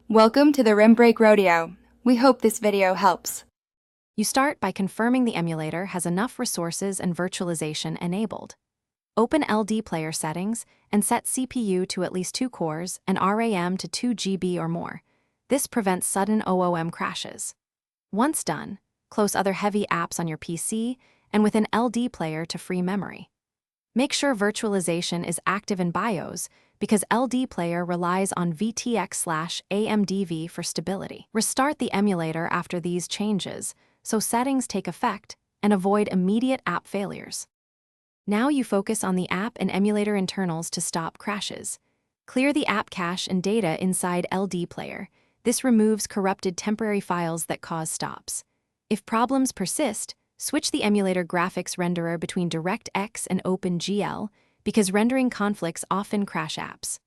Welcome to the Rim Break Rodeo. We hope this video helps. You start by confirming the emulator has enough resources and virtualization enabled. Open Ldplayer settings and set CPU to at least 2 cores and RAM to 2 GB or more. This prevents sudden OOM crashes. Once done, close other heavy apps on your PC and within Ldplayer to free memory. Make sure virtualization is active in BIOS because Ldplayer relies on VTX/AMDV for stability. Restart the emulator after these changes so settings take effect and avoid immediate app failures. Now you focus on the app and emulator internals to stop crashes. Clear the app cache and data inside Ldplayer. This removes corrupted temporary files that cause stops. If problems persist, switch the emulator graphics renderer between DirectX and OpenGL because rendering conflicts often crash apps.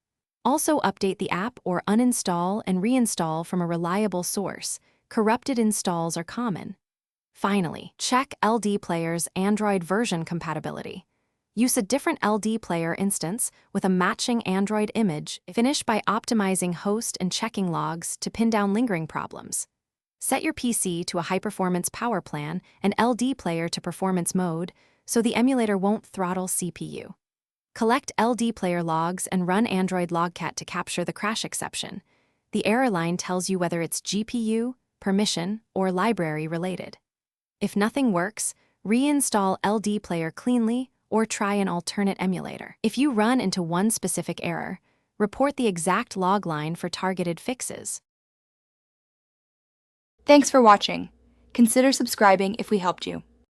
Also update the app or uninstall and reinstall from a reliable source. Corrupted installs are common. Finally, check Ldplayer's Android version compatibility. Use a different Ldplayer instance with a matching Android image. Finish by optimizing host and checking logs to pin down lingering problems. Set your PC to a high-performance power plan and Ldplayer to performance mode so the emulator won't throttle CPU. Collect Ldplayer logs and run Android Logcat to capture the crash exception. The error line tells you whether it's GPU, permission, or library related. If nothing works, reinstall Ldplayer cleanly or try an alternate emulator. If you run into one specific error, report the exact log line for targeted fixes. Thanks for watching. Consider subscribing if we helped you.